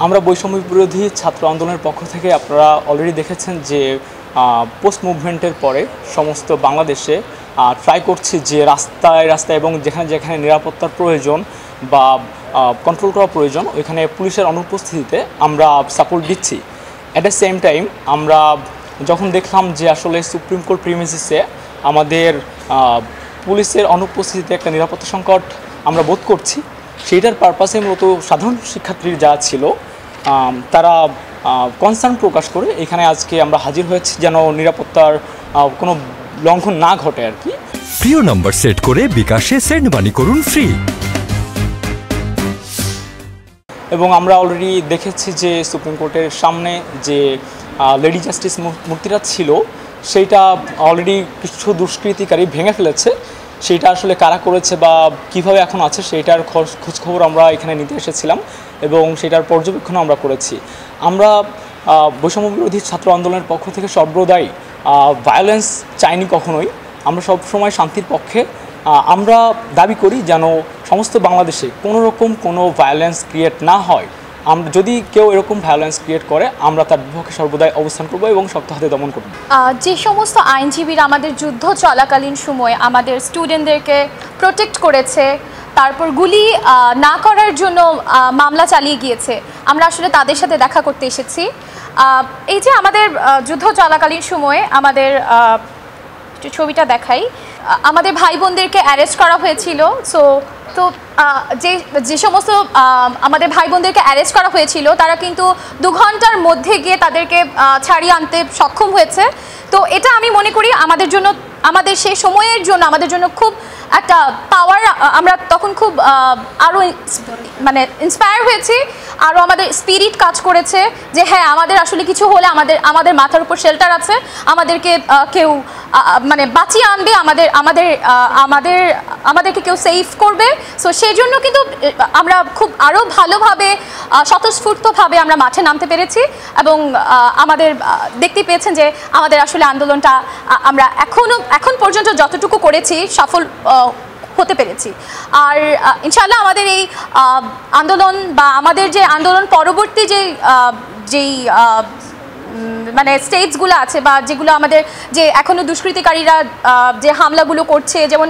আমরা বৈষম্য বিরোধী ছাত্র আন্দোলনের পক্ষ থেকে আপনারা অলরেডি দেখেছেন যে পোস্ট মুভমেন্টের পরে সমস্ত বাংলাদেশে ট্রাই করছি যে রাস্তায় রাস্তায় এবং যেখানে যেখানে নিরাপত্তার প্রয়োজন বা কন্ট্রোল করা প্রয়োজন ওইখানে পুলিশের অনুপস্থিতিতে আমরা সাপোর্ট দিচ্ছি। অ্যাট দ্য সেম টাইম আমরা যখন দেখলাম যে আসলে সুপ্রিম কোর্ট প্রিমিসিসে আমাদের পুলিশের অনুপস্থিতিতে একটা নিরাপত্তা সংকট আমরা বোধ করছি, সেইটার পারপাসে মূলত সাধারণ শিক্ষার্থীর যা ছিল তারা কনসার্ন প্রকাশ করে এখানে আজকে আমরা হাজির হয়েছি যেন নিরাপত্তার কোনো লঙ্ঘন না ঘটে আর কি। প্রিয় নাম্বার সেট করে বিকাশে সেন্ড মানি করুন ফ্রি। এবং আমরা অলরেডি দেখেছি যে সুপ্রিম কোর্টের সামনে যে লেডি জাস্টিস মূর্তিটা ছিল সেইটা অলরেডি কিছু দুষ্কৃতিকারী ভেঙে ফেলেছে। সেইটা আসলে কারা করেছে বা কিভাবে এখন আছে সেইটার খোঁজখবর আমরা এখানে নিতে এসেছিলাম এবং সেটার পর্যবেক্ষণও আমরা করেছি। আমরা বৈষম্য বিরোধী ছাত্র আন্দোলনের পক্ষ থেকে সর্বদাই ভায়োলেন্স চাইনি কখনোই। আমরা সবসময় শান্তির পক্ষে। আমরা দাবি করি যেন সমস্ত বাংলাদেশে কোনো রকম কোনো ভায়োলেন্স ক্রিয়েট না হয়। আমরা যদি কেউ এরকম ভায়োলেন্স ক্রিয়েট করে আমরা তার বিপক্ষে সর্বদাই অবস্থান করব এবং শক্ত হাতে দমন করব। যে সমস্ত আইনজীবীরা আমাদের যুদ্ধ চলাকালীন সময় আমাদের স্টুডেন্টদেরকে প্রোটেক্ট করেছে, তারপর গুলি না করার জন্য মামলা চালিয়ে গিয়েছে, আমরা আসলে তাদের সাথে দেখা করতে এসেছি। এই যে আমাদের যুদ্ধ চলাকালীন সময়ে আমাদের ছবিটা দেখাই, আমাদের ভাই বোনদেরকে অ্যারেস্ট করা হয়েছিল। তো যে সমস্ত আমাদের ভাই বোনদেরকে অ্যারেস্ট করা হয়েছিল তারা কিন্তু 2 ঘন্টার মধ্যে গিয়ে তাদেরকে ছাড়িয়ে আনতে সক্ষম হয়েছে। তো এটা আমি মনে করি আমাদের জন্য, আমাদের সেই সময়ের জন্য আমাদের জন্য খুব একটা পাওয়ার, আমরা তখন খুব আরও মানে ইন্সপায়ার হয়েছি, আরও আমাদের স্পিরিট কাজ করেছে যে হ্যাঁ আমাদের আসলে কিছু হলে আমাদের মাথার উপর শেল্টার আছে, আমাদেরকে কেউ মানে বাঁচিয়ে আনবে, আমাদেরকে কেউ সেভ করবে। সো সেই জন্য কিন্তু আমরা খুব আরও ভালোভাবে স্বতঃস্ফূর্তভাবে আমরা মাঠে নামতে পেরেছি এবং আমাদের দেখতে পেয়েছেন যে আমাদের আসলে আন্দোলনটা আমরা এখন পর্যন্ত যতটুকু করেছি সফল হতে পেরেছি। আর ইনশাআল্লাহ আমাদের এই আন্দোলন বা আমাদের যে আন্দোলন পরবর্তী যেই মানে স্টেটসগুলো আছে বা যেগুলো আমাদের যে এখনও দুষ্কৃতিকারীরা যে হামলাগুলো করছে, যেমন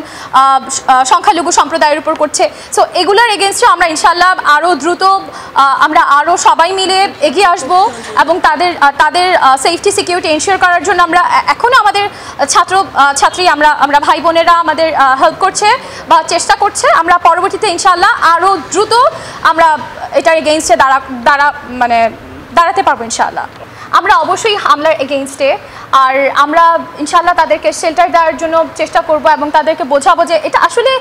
সংখ্যালঘু সম্প্রদায়ের উপর করছে, সো এগুলোর এগেনস্টে আমরা ইনশাআল্লাহ আরও দ্রুত আমরা আরও সবাই মিলে এগিয়ে আসব এবং তাদের সেফটি সিকিউরিটি এনশিওর করার জন্য আমরা এখনও আমাদের ছাত্রী আমরা ভাই বোনেরা আমাদের হেল্প করছে বা চেষ্টা করছে। আমরা পরবর্তীতে ইনশাআল্লাহ আরও দ্রুত আমরা এটার এগেনস্টে দাঁড়াতে পারবো ইনশাআল্লাহ। আমরা অবশ্যই হামলার এগেইনস্টে, আর আমরা ইনশাআল্লাহ তাদেরকে শেল্টার দেওয়ার জন্য চেষ্টা করব এবং তাদেরকে বোঝাবো যে এটা আসলে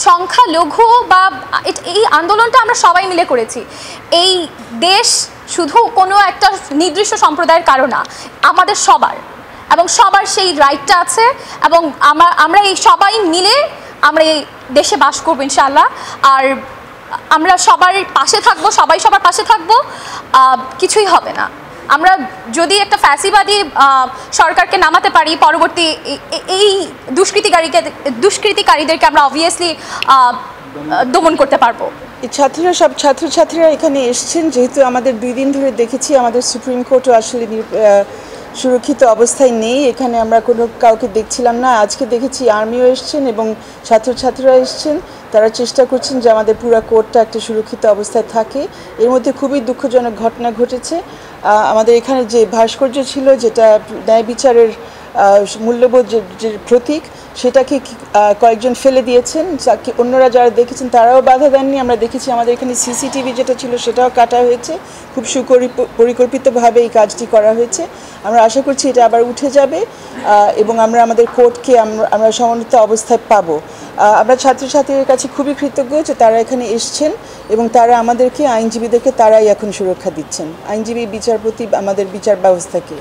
সংখ্যালঘু বা এই আন্দোলনটা আমরা সবাই মিলে করেছি। এই দেশ শুধু কোনো একটা নির্দিষ্ট সম্প্রদায়ের কারণ না, আমাদের সবার, এবং সবার সেই রাইটটা আছে এবং আমরা এই সবাই মিলে আমরা এই দেশে বাস করবো ইনশাআল্লাহ। আর আমরা সবার পাশে থাকবো, সবাই সবার পাশে থাকবো, কিছুই হবে না। আমরা যদি একটা ফ্যাসিবাদী সরকারকে নামাতে পারি, পরবর্তী এই দুষ্কৃতিকারীদেরকে আমরা অবভিয়াসলি দমন করতে পারবো। সব ছাত্রছাত্রীরা এখানে এসছেন, যেহেতু আমাদের 2 দিন ধরে দেখেছি আমাদের সুপ্রিম কোর্টও আসলে সুরক্ষিত অবস্থায় নেই। এখানে আমরা কাউকে দেখছিলাম না। আজকে দেখেছি আর্মিও এসছেন এবং ছাত্রছাত্রীরা এসছেন। তারা চেষ্টা করছেন যে আমাদের পুরো কোর্টটা একটা সুরক্ষিত অবস্থায় থাকে। এর মধ্যে খুবই দুঃখজনক ঘটনা ঘটেছে। আমাদের এখানে যে ভাস্কর্য ছিল, যেটা ন্যায় বিচারের মূল্যবোধ যে প্রতীক, সেটাকে কয়েকজন ফেলে দিয়েছেন। অন্যরা যারা দেখেছেন তারাও বাধা দেননি। আমরা দেখেছি আমাদের এখানে সিসিটিভি যেটা ছিল সেটাও কাটা হয়েছে। খুব পরিকল্পিতভাবে এই কাজটি করা হয়েছে। আমরা আশা করছি এটা আবার উঠে যাবে এবং আমরা আমাদের কোর্টকে আমরা সমন্বিত অবস্থায় পাবো। আমরা ছাত্রছাত্রীদের কাছে খুবই কৃতজ্ঞ যে তারা এখানে এসছেন এবং তারা আমাদেরকে, আইনজীবীদেরকে তারাই এখন সুরক্ষা দিচ্ছেন। আইনজীবী বিচারপতি আমাদের বিচার ব্যবস্থাকে